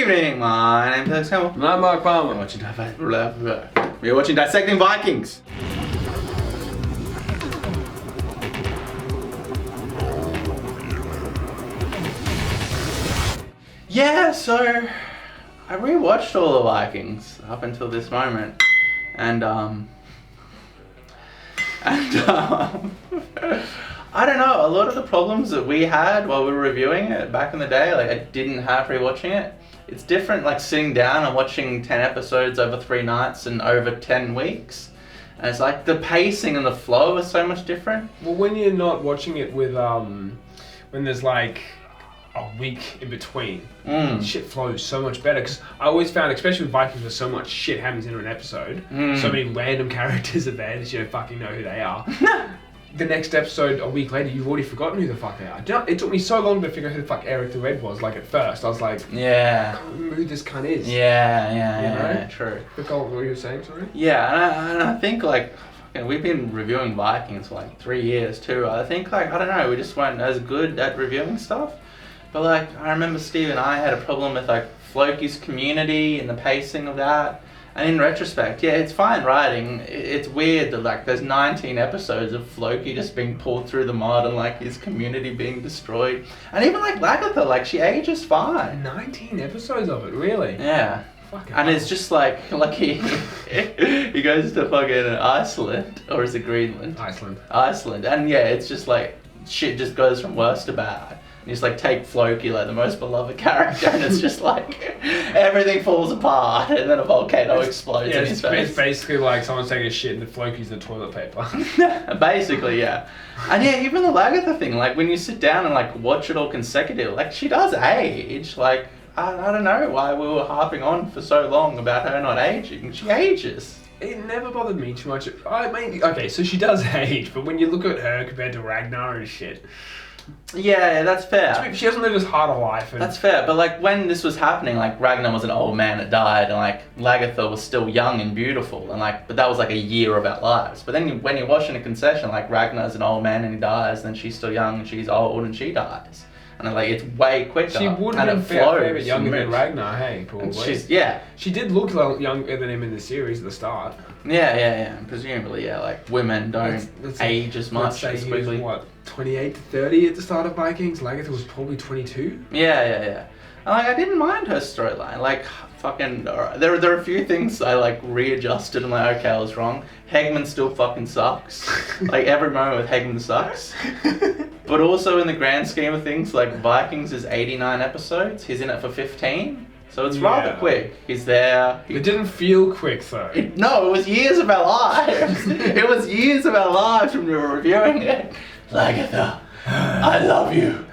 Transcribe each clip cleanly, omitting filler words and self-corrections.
evening, my name's Alex Campbell. And I'm Mark Palmer. We're watching Dissecting Vikings. Yeah, so I rewatched all the Vikings up until this moment, and I don't know, a lot of the problems that we had while we were reviewing it back in the day, like I didn't have rewatching it. It's different like sitting down and watching 10 episodes over 3 nights and over 10 weeks. And it's like the pacing and the flow is so much different. Well, when you're not watching it with, when there's like a week in between, shit flows so much better. Because I always found, especially with Vikings, where so much shit happens in an episode, so many random characters are there that you don't fucking know who they are. The next episode, a week later, you've already forgotten who the fuck they are. It took me so long to figure out who the fuck Eric the Red was. Like at first, I was like, yeah, I can't remember who this cunt is. Yeah, true. Recall what you were saying, sorry? Yeah, and I think like, we've been reviewing Vikings for like 3 years too. I think like, I don't know, we just weren't as good at reviewing stuff. But like, I remember Steve and I had a problem with like Floki's community and the pacing of that. And in retrospect, yeah, it's fine writing. It's weird that like there's 19 episodes of Floki just being pulled through the mud and like his community being destroyed. And even like Lagatha, like she ages fine. 19 episodes of it, really? Yeah. And it's just like he goes to fucking Iceland, or is it Greenland? Iceland. And yeah, it's just like shit just goes from worse to bad. And you just like take Floki, like the most beloved character, and it's just like everything falls apart, and then a volcano explodes in his face. It's basically like someone's taking a shit and the Floki's the toilet paper. Basically, yeah. And yeah, even the Lagatha thing, like when you sit down and like watch it all consecutive, like she does age. Like I don't know why we were harping on for so long about her not aging. She ages. It never bothered me too much. I mean, okay, so she does age, but when you look at her compared to Ragnar and shit. Yeah, that's fair. She doesn't live as hard a life. That's fair, but like when this was happening, like Ragnar was an old man that died, and like Lagatha was still young and beautiful, and like, but that was like a year of our lives. But then when you're watching a concession, like Ragnar's an old man and he dies, then she's still young and she's old and she dies. And like it's way quicker. She would have been fair younger than Ragnar, hey, probably. She did look younger than him in the series at the start. Yeah. Presumably, yeah. Like women don't age as much as quickly. He was, what, 28 to 30 at the start of Vikings? Lagatha was probably 22. Yeah. And like I didn't mind her storyline. Like fucking, there are a few things I like readjusted and like, okay, I was wrong. Hegman still fucking sucks. Like every moment with Hegman sucks. But also in the grand scheme of things, like Vikings is 89 episodes. He's in it for 15. So it's rather quick. He's there. It didn't feel quick though. No, it was years of our lives. It was years of our lives when we were reviewing it. Lagatha, I love you.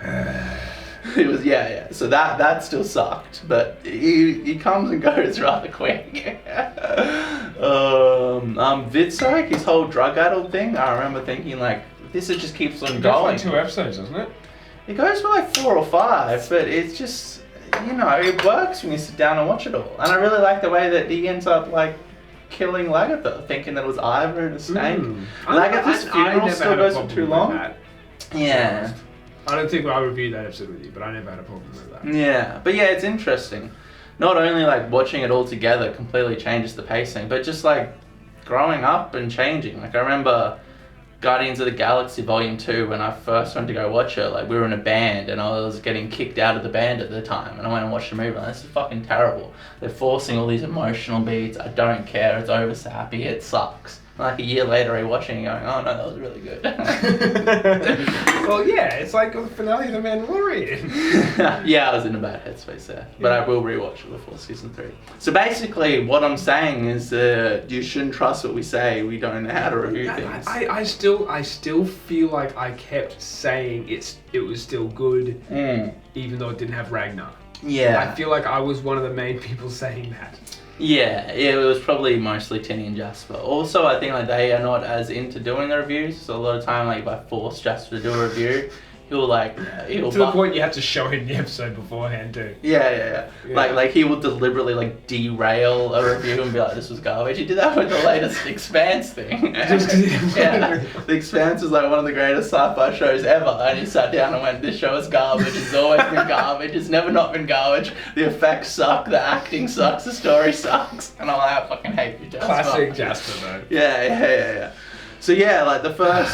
It was yeah. So that still sucked, but he comes and goes rather quick. Vidsock, his whole drug-addled thing. I remember thinking like, this just keeps on going. It goes for like 2 episodes, doesn't it? It goes for like 4 or 5, but it's just, you know, it works when you sit down and watch it all. And I really like the way that he ends up like killing Lagatha, thinking that it was Ivar and a snake. Lagatha's funeral still goes for too long. Yeah. I don't think I reviewed that episode with you, but I never had a problem with that. Yeah, but yeah, it's interesting. Not only like watching it all together completely changes the pacing, but just like growing up and changing. Like I remember Guardians of the Galaxy Volume 2, when I first went to go watch it, like we were in a band and I was getting kicked out of the band at the time, and I went and watched the movie and this is fucking terrible. They're forcing all these emotional beats, I don't care, it's over sappy, it sucks. And like a year later, rewatching it going, oh no, that was really good. Well, yeah, it's like the finale of The Mandalorian. Yeah, I was in a bad headspace there, but I will rewatch it before season 3. So basically, what I'm saying is you shouldn't trust what we say. We don't know how to review things. I still feel like I kept saying it was still good, even though it didn't have Ragnar. Yeah. I feel like I was one of the main people saying that. Yeah, it was probably mostly Tinny and Jasper. Also, I think like they are not as into doing the reviews, so a lot of time like if I force Jasper to do a review, he'll to the point you have to show him the episode beforehand too. Yeah. Like he will deliberately like derail a review and be like, "This was garbage." He did that with the latest Expanse thing. Yeah, The Expanse is like one of the greatest sci-fi shows ever, and he sat down and went, "This show is garbage. It's always been garbage. It's never not been garbage. The effects suck. The acting sucks. The story sucks." And I'm like, "I fucking hate you, Jasper." Classic Jasper though. Yeah. So yeah, like the first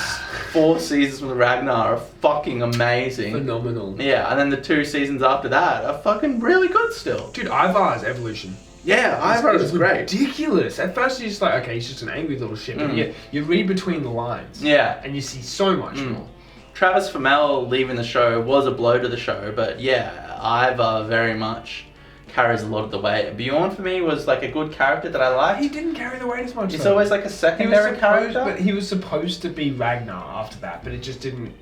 4 seasons with Ragnar are fucking amazing. Phenomenal. Yeah, and then the 2 seasons after that are fucking really good still. Dude, Ivar's evolution. Yeah, Ivar is great. Ridiculous. At first you're just like, okay, he's just an angry little shit, but you read between the lines. Yeah. And you see so much more. Travis Fimmel leaving the show was a blow to the show, but yeah, Ivar very much carries a lot of the weight. Bjorn for me was like a good character that I liked. He didn't carry the weight as much. He's always like a secondary character. But he was supposed to be Ragnar after that, but it just didn't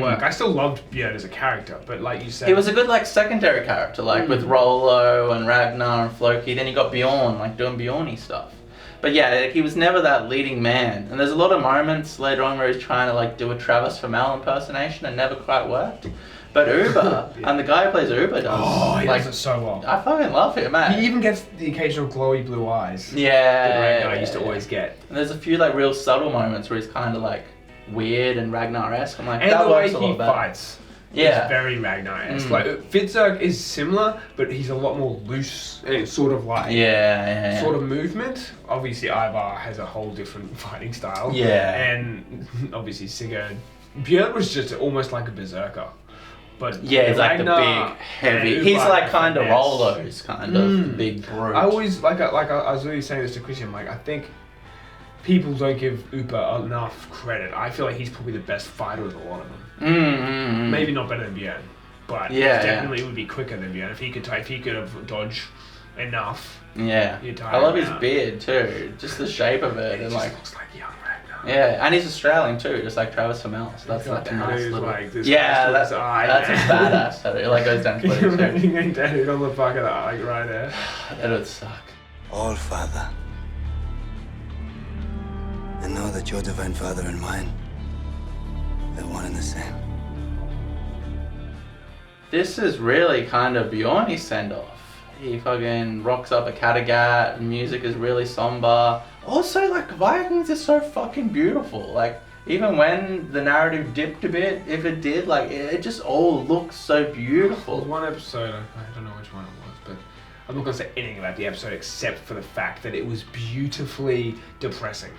work. I still loved Bjorn as a character, but like you said, he was a good like secondary character, like with Rollo and Ragnar and Floki. Then you got Bjorn, like doing Bjorny stuff. But yeah, he was never that leading man. And there's a lot of moments later on where he's trying to like do a Travis Fimmel impersonation and never quite worked. But Ubbe, and the guy who plays Ubbe does. Oh, he does it so well. I fucking love him, man. He even gets the occasional glowy blue eyes. Yeah. That Ragnar used to always get. And there's a few like real subtle moments where he's kind of like weird and Ragnar-esque. I'm like, and that the way works a lot he better. fights. Yeah. Is very Ragnar-esque. Like Fitzurk is similar, but he's a lot more loose and sort of like sort of movement. Obviously, Ivar has a whole different fighting style. Yeah. And obviously Sigurd. Björn was just almost like a berserker. But yeah, he's like the Ragnar big, heavy. and He's Ubbe like kind of finesse. Rollo's kind of big brute. I always I was really saying this to Christian. Like I think people don't give Ubbe enough credit. I feel like he's probably the best fighter of a lot of them. Maybe not better than Björn, but definitely would be quicker than Björn if he could have dodge enough. Yeah, I love his beard too. Just the shape of it, and like looks like young Ragnar. Yeah, and he's Australian too, just like Travis Fimmel. So that's like a nice little. Like this that's a badass tattoo. It like goes down to You're getting tattooed on the back of the eye right there. That would suck. All Father, I know that your Divine Father and mine, they're one and the same. This is really kind of Bjorny's send-off. He fucking rocks up a Kattegat, and music is really somber. Also, like, Vikings is so fucking beautiful. Like, even when the narrative dipped a bit, if it did, like, it just all looks so beautiful. There was one episode, I don't know which one it was, but I'm not going to say anything about the episode except for the fact that it was beautifully depressing.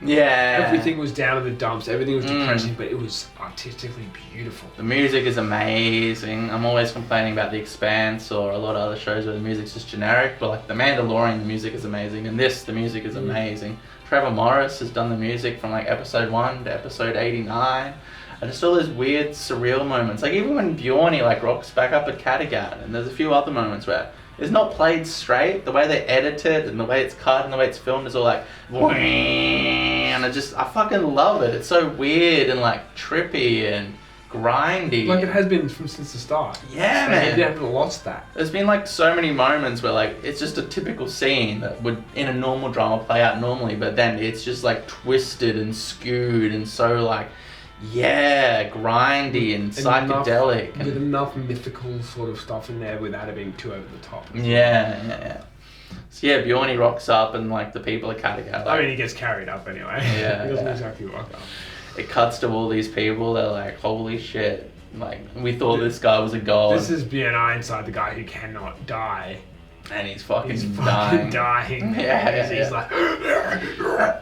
Yeah. Everything was down in the dumps, everything was depressing, but it was artistically beautiful. The music is amazing. I'm always complaining about The Expanse or a lot of other shows where the music's just generic, but like The Mandalorian, the music is amazing, and the music is amazing. Trevor Morris has done the music from like episode 1 to episode 89. And just all those weird, surreal moments. Like even when Bjorny like rocks back up at Kattegat, and there's a few other moments where it's not played straight. The way they edit it and the way it's cut and the way it's filmed is all like, and I fucking love it. It's so weird and like trippy and grindy. Like it has been since the start. Yeah, like, man. They haven't lost that. There's been like so many moments where like it's just a typical scene that would in a normal drama play out normally, but then it's just like twisted and skewed and so like grindy and psychedelic. With enough mythical sort of stuff in there without it being too over the top. Yeah. So yeah, Bjorny rocks up and like the people are cutting out. I mean, he gets carried up anyway. Yeah. He doesn't exactly rock up. It cuts to all these people. They're like, holy shit. Like, we thought this guy was a god. This is BNI inside the guy who cannot die. And he's fucking dying. He's like...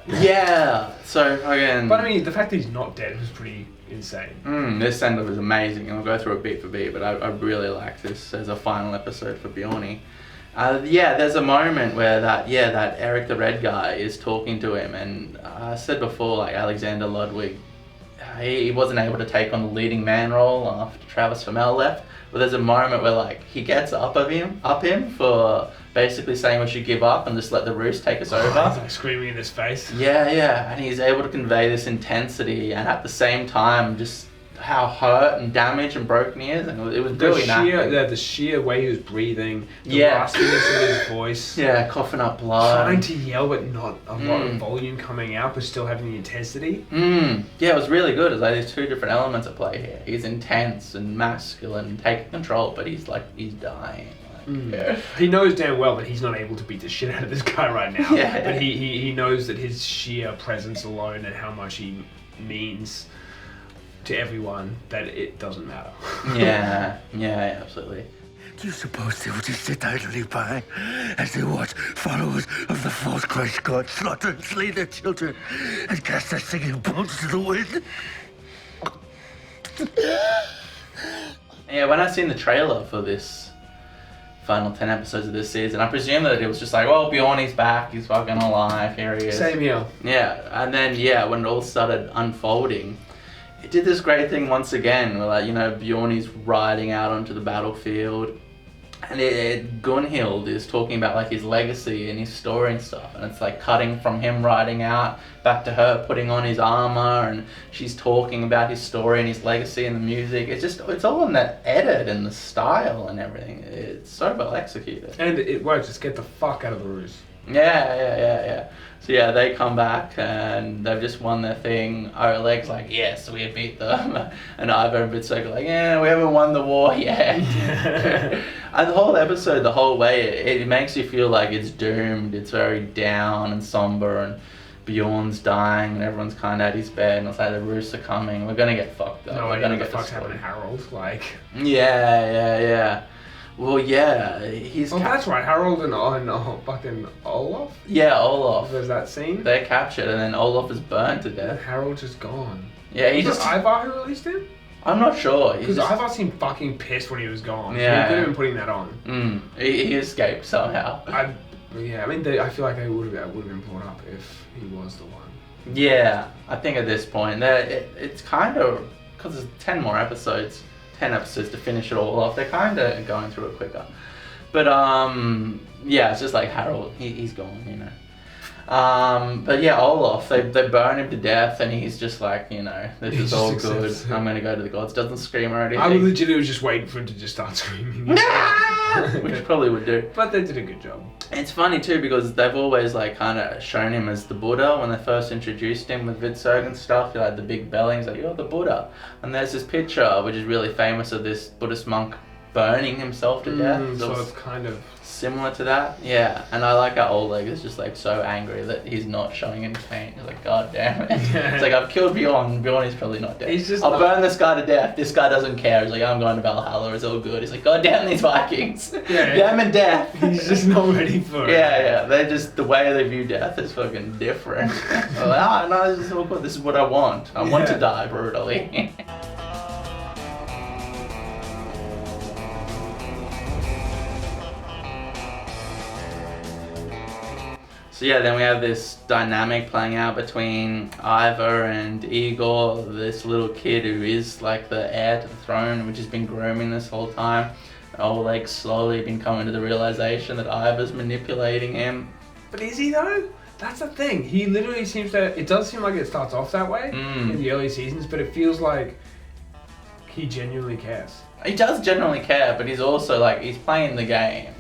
Yeah. So, again... But I mean, the fact that he's not dead was pretty insane. This send-off is amazing. And I'll go through it beat for beat, but I really like this as a final episode for Bjorny. There's a moment where that Eric the Red guy is talking to him, and I said before, like Alexander Ludwig, he wasn't able to take on the leading man role after Travis Fimmel left. But there's a moment where like he gets up him for basically saying we should give up and just let the roost take us over. He's like screaming in his face. Yeah, and he's able to convey this intensity and at the same time just how hurt and damaged and broken he is, and it was brilliant acting. The sheer way he was breathing, the Yeah. raspiness in his voice. Yeah, coughing up blood. Trying to yell but not a lot of volume coming out, but still having the intensity. Yeah, it was really good. It's like there's two different elements at play here. He's intense and masculine and taking control, but he's dying. Yeah. He knows damn well that he's not able to beat the shit out of this guy right now. Yeah. But he knows that his sheer presence alone and how much he means to everyone, that it doesn't matter. Yeah, absolutely. Do you suppose they would just sit idly by as they watch followers of the false Christ God slaughter and slay their children and cast their singing bones to the wind? Yeah, when I seen the trailer for this final 10 episodes of this season, I presumed that it was just like, well, Bjorn's back, he's fucking alive, here he is. Same here. Yeah, and then, when it all started unfolding, it did this great thing once again, where, like, Bjorn's riding out onto the battlefield, and Gunhild is talking about, like, his legacy and his story and stuff, and it's, like, cutting from him riding out back to her putting on his armor, and she's talking about his story and his legacy and the music. It's all in that edit and the style and everything. It's so well executed. And it works. Just get the fuck out of the ruse. Yeah. So they come back and they've just won their thing. Oleg's like, yes, we have beat them. And Ivar and Bitsuko like, yeah, we haven't won the war yet. And the whole episode, the whole way, it makes you feel like it's doomed. It's very down and somber, and Bjorn's dying and everyone's kind of at his bed, and it's like the Roos are coming. We're gonna get fucked up. No, we're gonna get get the fuck's happening to Harold. Like. Yeah. Well, he's... that's right, Harold and fucking Olaf? Yeah, Olaf. There's that scene? They're captured, and then Olaf is burned to death. And Harold's just gone. Yeah, Was it Ivar who released him? I'm not sure. Because Ivar seemed fucking pissed when he was gone. Yeah. He could have been putting that on. He escaped somehow. I feel like they would have been brought up if he was the one. Yeah, I think at this point, it's kind of... Because there's 10 more episodes... 10 episodes to finish it all off. They're kind of going through it quicker. But, it's just like Harold. He's gone, But yeah, Olaf, they burn him to death, and he's just like, this is all good. I'm going to go to the gods. Doesn't scream or anything. I legitimately was just waiting for him to just start screaming. Which probably would do. But they did a good job. It's funny too, because they've always like kind of shown him as the Buddha when they first introduced him with Vidserg and stuff. Like the big belly, he's like, you're the Buddha. And there's this picture which is really famous of this Buddhist monk burning himself to death. So it's kind of similar to that. Yeah, and I like how Oleg is just like so angry that he's not showing any pain. He's like, God damn it. It's like, I've killed Bjorn. Bjorn is probably not dead. I'll burn this guy to death. This guy doesn't care. He's like, I'm going to Valhalla. It's all good. He's like, God damn these Vikings. Damn and death. He's just not ready for it. Yeah. They just, the way they view death is fucking different. They're like, no, this is all good. This is what I want. I want to die brutally. So then we have this dynamic playing out between Ivar and Igor, this little kid who is like the heir to the throne, which has been grooming this whole time. Oleg's slowly been coming to the realization that Ivar's manipulating him. But is he though? That's the thing. He literally seems to... It does seem like it starts off that way in the early seasons, but it feels like he genuinely cares. He does genuinely care, but he's also like, he's playing the game,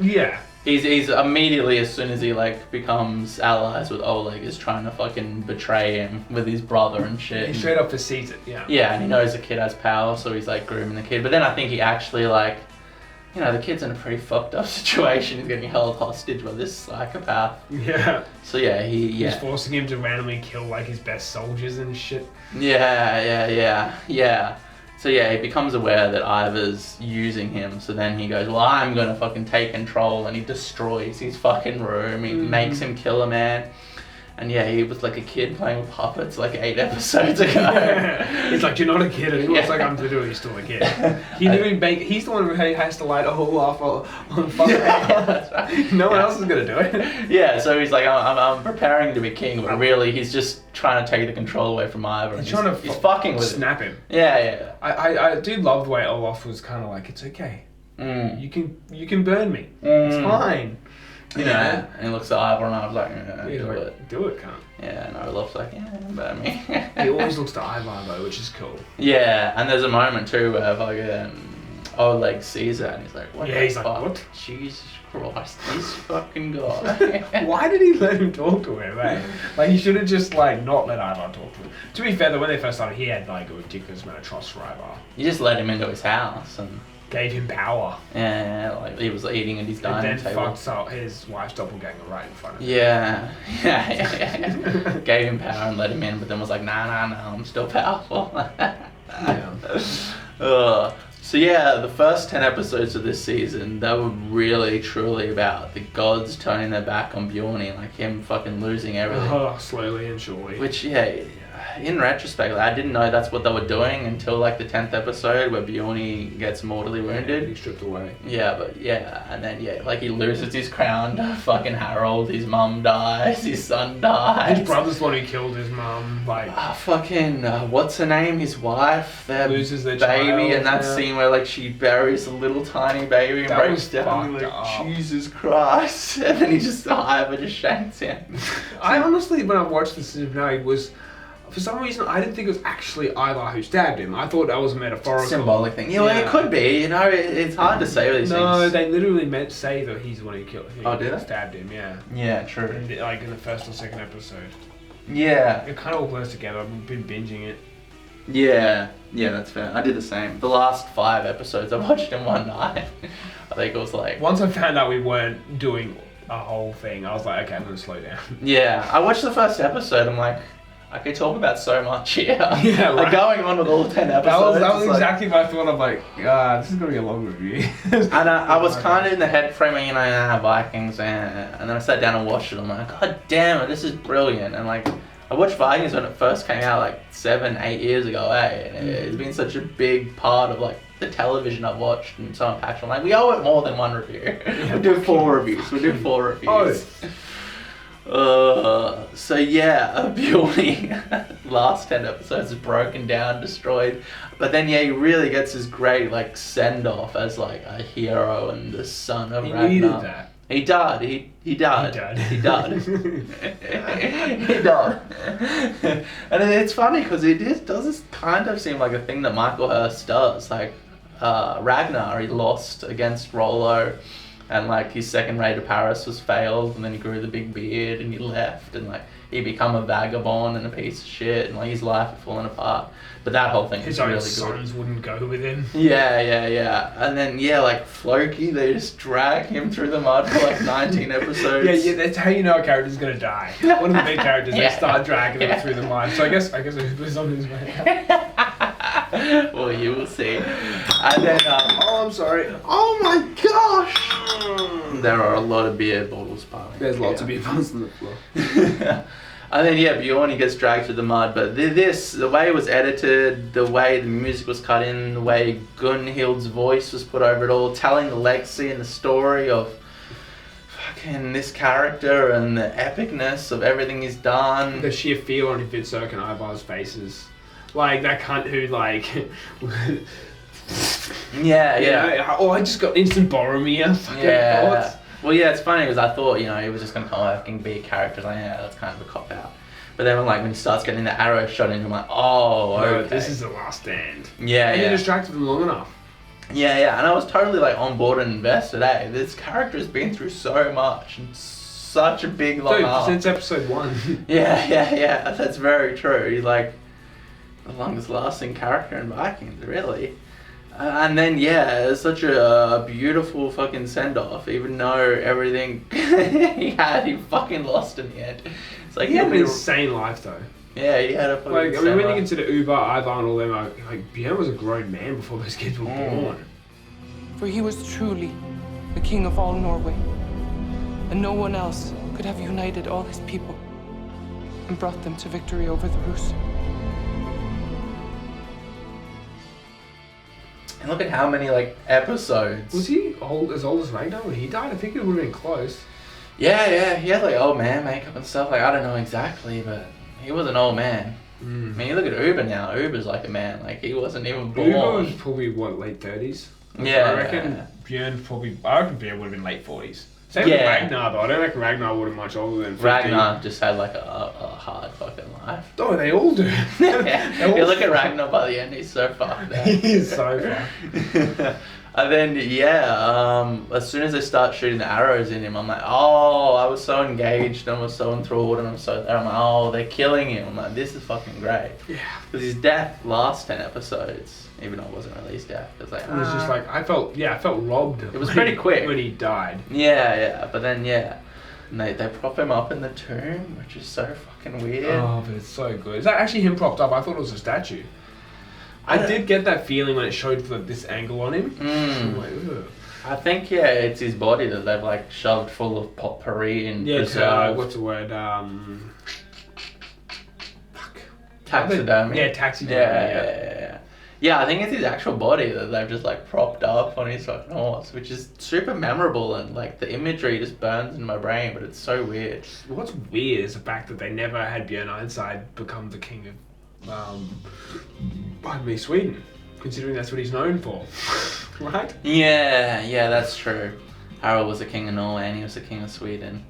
Yeah. He's immediately, as soon as he like becomes allies with Oleg, is trying to fucking betray him with his brother and shit. He straight up foresees it, yeah. Yeah, and he knows the kid has power, so he's like grooming the kid. But then I think he actually like, the kid's in a pretty fucked up situation. He's getting held hostage by this psychopath. Yeah. So he's forcing him to randomly kill like his best soldiers and shit. Yeah. So he becomes aware that Ivar's using him, so then he goes, well, I'm gonna fucking take control, and he destroys his fucking room, he makes him kill a man. And he was like a kid playing with puppets like 8 episodes ago. He's like, you're not a kid anymore. It's like, I'm literally still a kid. He's the one who has to light a whole off on fire. That's right. No one else is going to do it. Yeah, so he's like, I'm preparing to be king, but really he's just trying to take the control away from Ivar. He's fucking with snap him. Yeah. I do love the way Olaf was kind of like, it's okay. You can burn me. Mm. It's fine. You know, and he looks at Ivar and I was like, do it, cunt. Yeah, and Olaf's like, but I mean... He always looks to Ivar though, which is cool. Yeah, and there's a moment too where fucking Oleg sees that and he's like, what the fuck? Like, what? Jesus Christ, this fucking guy. Why did he let him talk to him, eh? Like, he should have just, like, not let Ivar talk to him. To be fair, though, when they first started, he had, like, a ridiculous amount of trust for Ivar. You just let him into his house and... Gave him power. Yeah, like he was eating at his dining table. And then fucked up his wife's doppelganger right in front of him. Yeah. Gave him power and let him in, but then was like, nah, I'm still powerful. So yeah, the first 10 episodes of this season, they were really, truly about the gods turning their back on Bjorn, like him fucking losing everything. Oh, slowly and surely. Which, yeah, in retrospect, I didn't know that's what they were doing until like the 10th episode where Bjorn gets mortally wounded. He's stripped away. And then like he loses his crown to fucking Harold, his mum dies, his son dies. His brother's the one who killed his mum, like... what's her name? His wife, their loses their baby, child, and that scene where like she buries a little tiny baby and breaks down like, Jesus Christ, and then Ivar just shanks him. I honestly, when I watched this now, for some reason, I didn't think it was actually Ivar who stabbed him. I thought that was a metaphorical... Symbolic thing. Yeah, well, it could be. You know, it's hard to say with these things. No, they literally meant to say that he's the one who killed him. Oh, did they? Stabbed him, yeah. Yeah, true. Like in the first or second episode. Yeah. It kind of all blurs together. I've been binging it. Yeah, that's fair. I did the same. The last 5 episodes I watched in one night. I think it was like... Once I found out we weren't doing a whole thing, I was like, okay, I'm going to slow down. Yeah, I watched the first episode, I'm like... I could talk about so much here. Yeah, right. Like going on with all 10 episodes. That was exactly my thought. I'm like, this is going to be a long review. And I was kind of in the head framing, Vikings, and then I sat down and watched it. I'm like, God damn it, this is brilliant. And like, I watched Vikings when it first came out like 7-8 years ago, And it's been such a big part of like the television I've watched and so I'm passionate. Like, we owe it more than one review. We'll do 4 reviews. So yeah, Bjorn, last 10 episodes is broken down, destroyed, but then he really gets his great like send off as like a hero and the son of Ragnar. He needed that. He died. He died. And it's funny because it does kind of seem like a thing that Michael Hurst does. Like Ragnar, he lost against Rollo. And like his second raid to Paris was failed, and then he grew the big beard and he left, and like he become a vagabond and a piece of shit, and like his life had fallen apart. But that whole thing was really good. His own sons wouldn't go with him. Yeah. And then like Floki, they just drag him through the mud for like 19 episodes. Yeah, that's how you know a character's gonna die. One of the big characters, they start dragging him through the mud. So I guess Ubbe's on his way out. Well, you will see. And then I'm sorry. Oh my gosh! There are a lot of beer bottles piling. There's lots of beer bottles on the floor. And then Bjorn, he gets dragged through the mud, but the way it was edited, the way the music was cut in, the way Gunhild's voice was put over it all, telling the legacy and the story of fucking this character and the epicness of everything he's done. The sheer feel on Vidserk and Ivar's faces. Like that cunt who like... Yeah. Oh, I just got instant Boromir. Yeah. Well, yeah, it's funny because I thought, he was just going to come back and be a character. Like, yeah, that's kind of a cop-out. But then when he starts getting the arrow shot in, I'm like, oh, okay. This is the last stand. Yeah, and you distracted them long enough. Yeah, and I was totally like on board and invested, This character has been through so much and such a big, long arc. Since episode 1. Yeah, that's very true. He's like the longest lasting character in Vikings, really. And then, it's such a beautiful fucking send-off, even though everything he fucking lost in the end. It's like he had an insane life, though. Yeah, he had a fucking when you consider Ubbe, Ivar, and all them, like Bjorn was a grown man before those kids were born. For he was truly the king of all Norway, and no one else could have united all his people and brought them to victory over the Rus. And look at how many episodes. Was he as old as Ragnar when he died? I think it would have been close. Yeah, he had old man makeup and stuff. I don't know exactly, but he was an old man. I mean, you look at Ubbe now. Ubbe's like a man. He wasn't even born. Ubbe was probably late 30s. Yeah. I reckon Bjorn would have been late 40s. Same with Ragnar though. I don't reckon Ragnar would have much older than 50. Ragnar just had like a hard fucking life. Oh, they all do. You look at Ragnar by the end, he's so fucked. He's so fucked. And then as soon as they start shooting the arrows in him, I'm like, oh, I was so engaged and I was so enthralled and I'm like, oh, they're killing him. I'm like, this is fucking great. Yeah. Because his death last 10 episodes, even though it wasn't released yet, it was like, It was just like, I felt robbed. It was pretty quick. When he died. Yeah, but then, and they prop him up in the tomb, which is so fucking weird. Oh, but it's so good. Is that actually him propped up? I thought it was a statue. I did get that feeling when it showed this angle on him. I'm like, ugh. I think, it's his body that they've like shoved full of potpourri and preserved. What's the word? Taxidermy. Yeah, taxidermy. Yeah. Yeah, I think it's his actual body that they've just like propped up on his fucking horse, which is super memorable and like the imagery just burns in my brain, but it's so weird. What's weird is the fact that they never had Björn Ironside become the king of Sweden, considering that's what he's known for, right? Yeah, that's true. Harold was the king of Norway and he was the king of Sweden.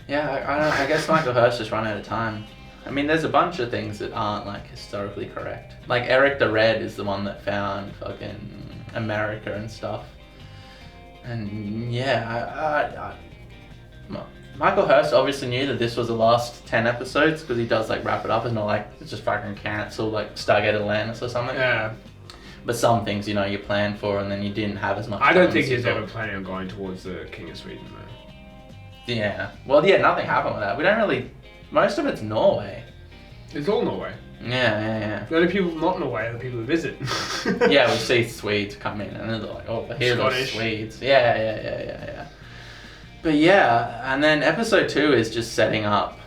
Yeah, I guess Michael Hirst just ran out of time. I mean, there's a bunch of things that aren't like historically correct. Like Eric the Red is the one that found fucking America and stuff. And Michael Hirst obviously knew that this was the last 10 episodes because he does like wrap it up. It's not like it's just fucking cancelled like Stargate Atlantis or something. Yeah. But some things, you plan for and then you didn't have as much I don't time think as you he's thought. ever planning on going towards the king of Sweden, though. Yeah. Well, nothing happened with that. We don't really... Most of it's Norway. It's all Norway. Yeah. The only people not Norway are the people who visit. Yeah, we see Swedes come in and they're like, oh, but here's the Swedes. Yeah. But and then episode 2 is just setting up,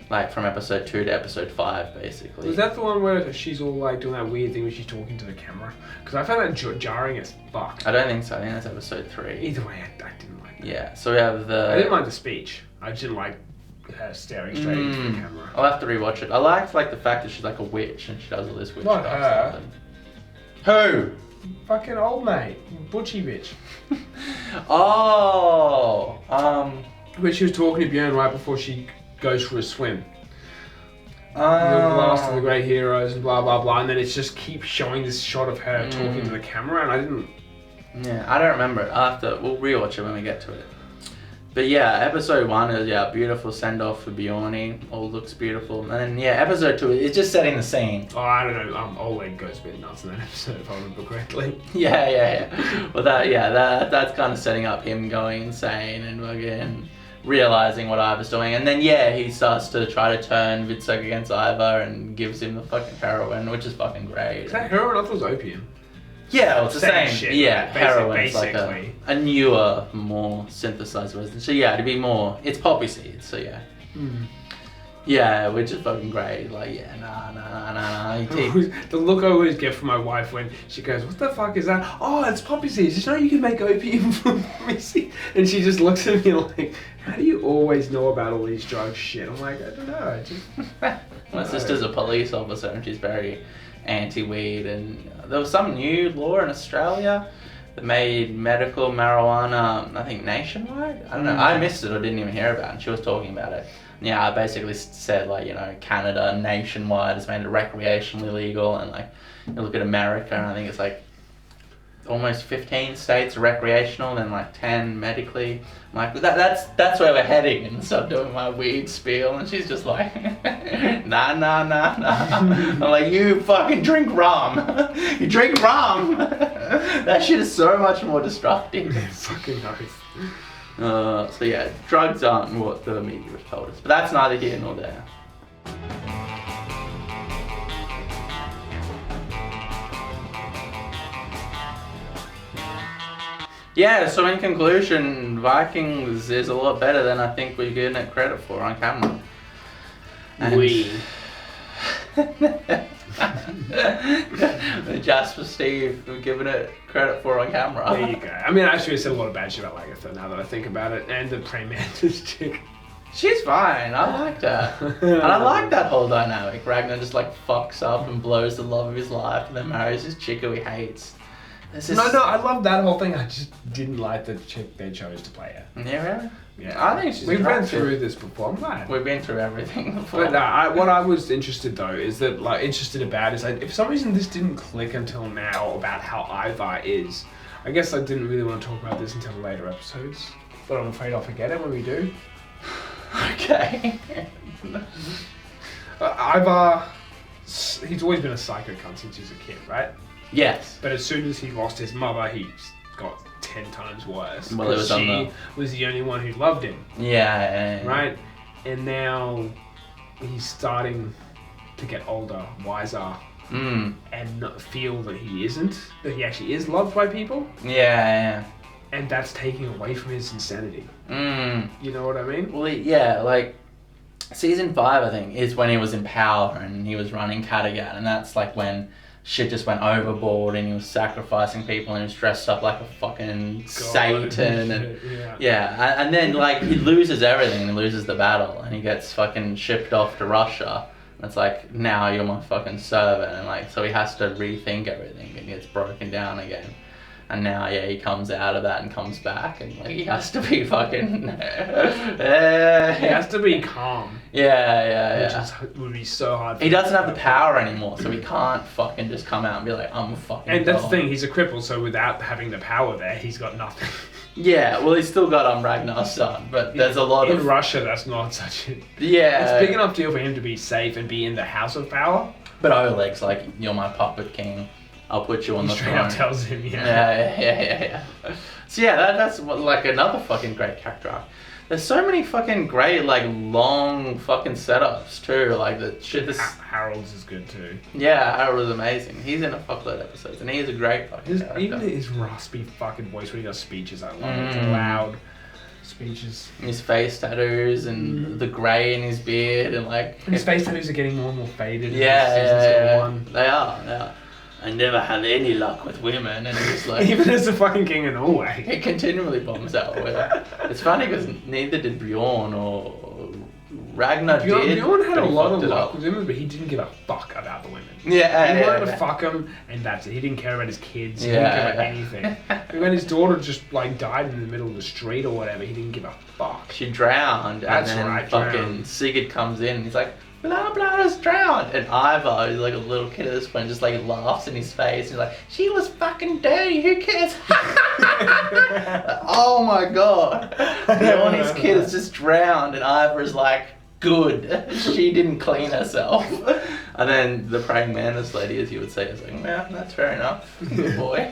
like from episode 2 to episode 5, basically. Was that the one where she's all like doing that weird thing where she's talking to the camera? Because I found that jarring as fuck. I don't think so. I think that's episode 3. Either way, I didn't like that. Yeah, so we have I didn't mind the speech. I just didn't like her staring straight into the camera. I'll have to rewatch it. I liked like the fact that she's like a witch and she does all this witch Not stuff. her. Who? Fucking old mate. Butchie bitch. Oh! When she was talking to Björn right before she goes for a swim. The Oh. last of the great heroes and blah blah blah, and then it just keeps showing this shot of her talking to the camera, and I didn't... Yeah, I don't remember it. We'll rewatch it when we get to it. But episode 1 is beautiful send off for Bjorny. All looks beautiful. And then episode 2 is just setting the scene. Oh, I don't know. Oleg goes a bit nuts in that episode if I remember correctly. Yeah. Well, that's kind of setting up him going insane and again realizing what Ivar's doing. And then he starts to try to turn Vidsek against Ivar and gives him the fucking heroin, which is fucking great. Is that heroin? I thought it was opium. Yeah, well, it's the same. Shit, Heroin's like basically. a newer, more synthesized version. So to be more, it's poppy seeds. So yeah, which is fucking great. Like nah. The look I always get from my wife when she goes, "What the fuck is that?" "Oh, it's poppy seeds. Did you know you can make opium from poppy seeds?" And she just looks at me like, "How do you always know about all these drugs?" Shit. I'm like, I don't know. My sister's a police officer and she's very anti-weed, and there was some new law in Australia that made medical marijuana, I think, nationwide. I don't know. I missed it or didn't even hear about it, and she was talking about it. Yeah, I basically said Canada nationwide has made it recreationally legal, and you look at America, and I think it's almost 15 states recreational and 10 medically. I'm like, that's where we're heading, and start doing my weed spiel, and she's just like, nah. I'm like, you fucking drink rum. You drink rum. That shit is so much more destructive. Fucking nice. So drugs aren't what the media has told us, but that's neither here nor there. Yeah, so in conclusion, Vikings is a lot better than I think we're giving it credit for on camera. Jasper Steve, we're giving it credit for on camera. There you go. I mean, I actually said a lot of bad shit about Lagertha now that I think about it, and the praying mantis chick. She's fine. I like that. And I like that whole dynamic. Ragnar just fucks up and blows the love of his life and then marries this chick who he hates. No, I love that whole thing. I just didn't like the chick they chose to play it. Yeah, really? Yeah, I think she's we've been attractive. through this before. I'm glad. We've been through everything before. But what I was interested though is that is like, if for some reason this didn't click until now about how Ivar is. I guess I didn't really want to talk about this until later episodes, but I'm afraid I'll forget it when we do. Okay. Ivar, he's always been a psycho cunt since he was a kid, right? Yes. But as soon as he lost his mother, he's got 10 times worse. Well, it was she was the only one who loved him. Yeah. Right? And now he's starting to get older, wiser, and not feel that he actually is loved by people. Yeah. And that's taking away from his insanity. You know what I mean? Well, yeah, like, season 5, I think, is when he was in power and he was running Kattegat, and that's like when shit just went overboard and he was sacrificing people and he was dressed up like a fucking Satan and and then like he loses everything and he loses the battle and he gets fucking shipped off to Russia and it's like, now you're my fucking servant, and like so he has to rethink everything and gets broken down again. And now, he comes out of that and comes back, and like he has to be fucking. He has to be calm. Yeah. Which would be so hard. He doesn't have the power anymore, so he can't fucking just come out and be like, I'm a fucking. And that's the thing, he's a cripple, so without having the power there, he's got nothing. Yeah, well, he's still got Ragnar's son, but there's a lot in Russia, that's not such a. Yeah. It's big enough deal for him to be safe and be in the House of Power. But Oleg's like, you're my puppet king. I'll put you on the throne. Straight up tells him, Yeah. So that's like another fucking great character arc. There's so many fucking great, like, long fucking setups too. Like the shit. Harold's is good too. Yeah, Harold is amazing. He's in a fuckload of episodes, and he is a great fucking character. Even his raspy fucking voice when he does speeches, I love it. Loud speeches. His face tattoos and the grey in his beard and like. And his face tattoos are getting more and more faded. Yeah. They are. I never had any luck with women, and it's like even as the fucking king of Norway, he continually bombs out with it. It's funny because neither did Bjorn or Ragnar. Bjorn had a lot of luck with women, but he didn't give a fuck about the women. He wanted to fuck them, and that's it. He didn't care about his kids. He didn't care about anything. When his daughter just like died in the middle of the street or whatever, he didn't give a fuck. She drowned, that's and then right, fucking Sigurd comes in, and he's like, blah blah is drowned, and Ivar, who's like a little kid at this point, just like laughs in his face. He's like, she was fucking dirty. Who cares? Oh my god! Bjorn's kid is just drowned, and Ivar's like, good. She didn't clean herself. And then the praying mantis lady, as you would say, is like, yeah, that's fair enough. Good boy.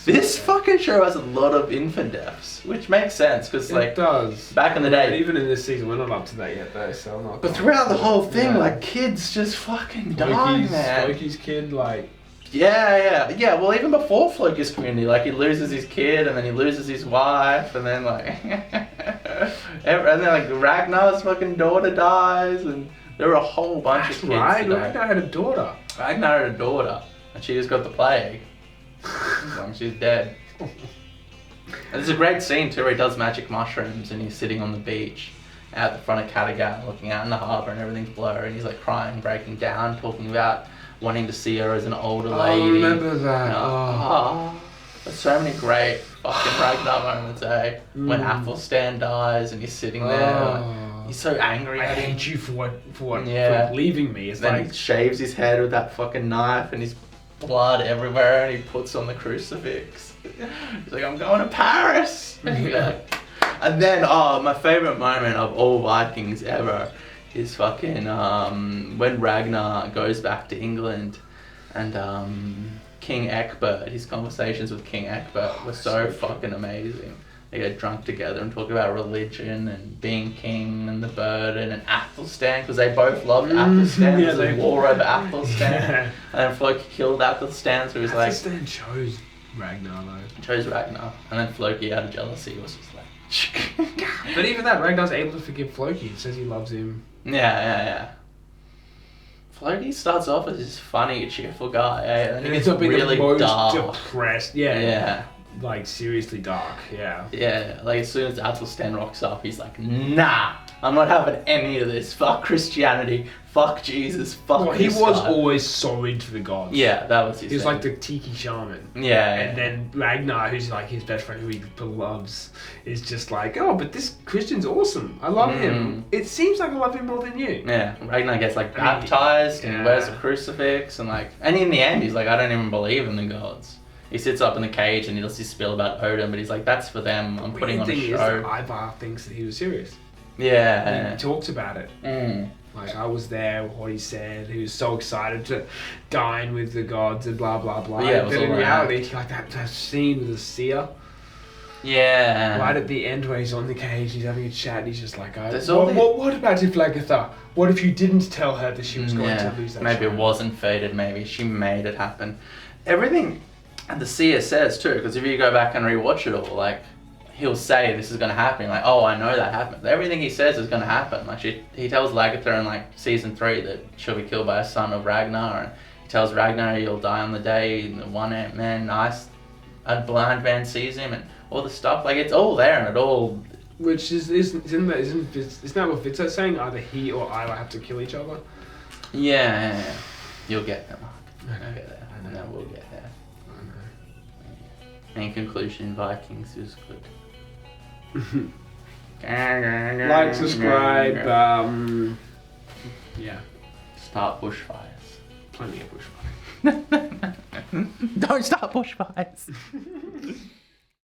This fucking show has a lot of infant deaths, which makes sense because like it does. Back in the day, even in this season, we're not up to that yet though. So I'm not. But throughout the whole thing, like kids just fucking die, man. Floki's kid, like. Yeah. Well, even before Floki's community, like he loses his kid, and then he loses his wife, and then like, and then like Ragnar's fucking daughter dies, and there were a whole bunch of kids. Right, Ragnar had a daughter. Ragnar had a daughter, and she just got the plague. She's dead. And there's a great scene too where he does magic mushrooms, and he's sitting on the beach out the front of Kattegat, looking out in the harbour, and everything's blurry, and he's like crying, breaking down, talking about wanting to see her as an older lady. I remember that. There's so many great fucking Ragnar moments, eh? When Athelstan dies and he's sitting there, he's so angry. I hate you for leaving me. It's then like he shaves his head with that fucking knife, and his blood everywhere, and he puts on the crucifix. He's like, I'm going to Paris. And then, my favourite moment of all Vikings ever is fucking when Ragnar goes back to England, and King Egbert, his conversations with King Egbert were so fucking amazing. They get drunk together and talk about religion and being king and the burden and Athelstan, because they both loved Athelstan. There was a war over Athelstan. And then Floki killed Athelstan, so he was like... Athelstan chose Ragnar though. Chose Ragnar. And then Floki, out of jealousy, was just like... But even that, Ragnar's able to forgive Floki. He says he loves him. Yeah. Floki starts off as this funny, cheerful guy, and then he gets up really the most dark. Depressed, yeah. Like seriously dark, yeah. Yeah, like as soon as Athelstan rocks up, he's like, nah, I'm not having any of this. Fuck Christianity. Fuck Jesus. Fuck Well, he this was guy." always so into the gods. Yeah, that was his He was thing. like the tiki shaman. Yeah. And then Ragnar, who's like his best friend who he loves, is just like, oh, but this Christian's awesome. I love him. It seems like I love him more than you. Yeah, Ragnar gets like I mean, baptized and he yeah. wears a crucifix and like, and in the end he's like, I don't even believe in the gods. He sits up in the cage and he does his spiel about Odin, but he's like, that's for them. I'm putting on a Weird thing is show. that Ivar thinks that he was serious. Yeah. He talks about it. Mm. Like, I was there, what he said. He was so excited to dine with the gods and blah, blah, blah. Yeah, it was but in all reality, like that scene with the seer, Yeah. right at the end where he's on the cage, he's having a chat, and he's just like, There's all what about if Lagatha? What if you didn't tell her that she was going to lose that Maybe it child? wasn't fated, maybe she made it happen. Everything the seer says too, because if you go back and rewatch it all, like, he'll say this is going to happen, like, oh, I know that happened. Everything he says is going to happen. Like, he tells Lagertha in like season 3 that she'll be killed by a son of Ragnar, and he tells Ragnar he'll die on the day the one man a blind man sees him, and all the stuff. Like, it's all there, and it all. Which isn't that what Vitto's saying? Either he or Ivar have to kill each other. Yeah. You'll get there, Mark. Okay. You'll get there. And then we'll get there. In conclusion, Vikings is good. Like, subscribe, yeah. Start bushfires. Plenty of bushfire. Don't start bushfires.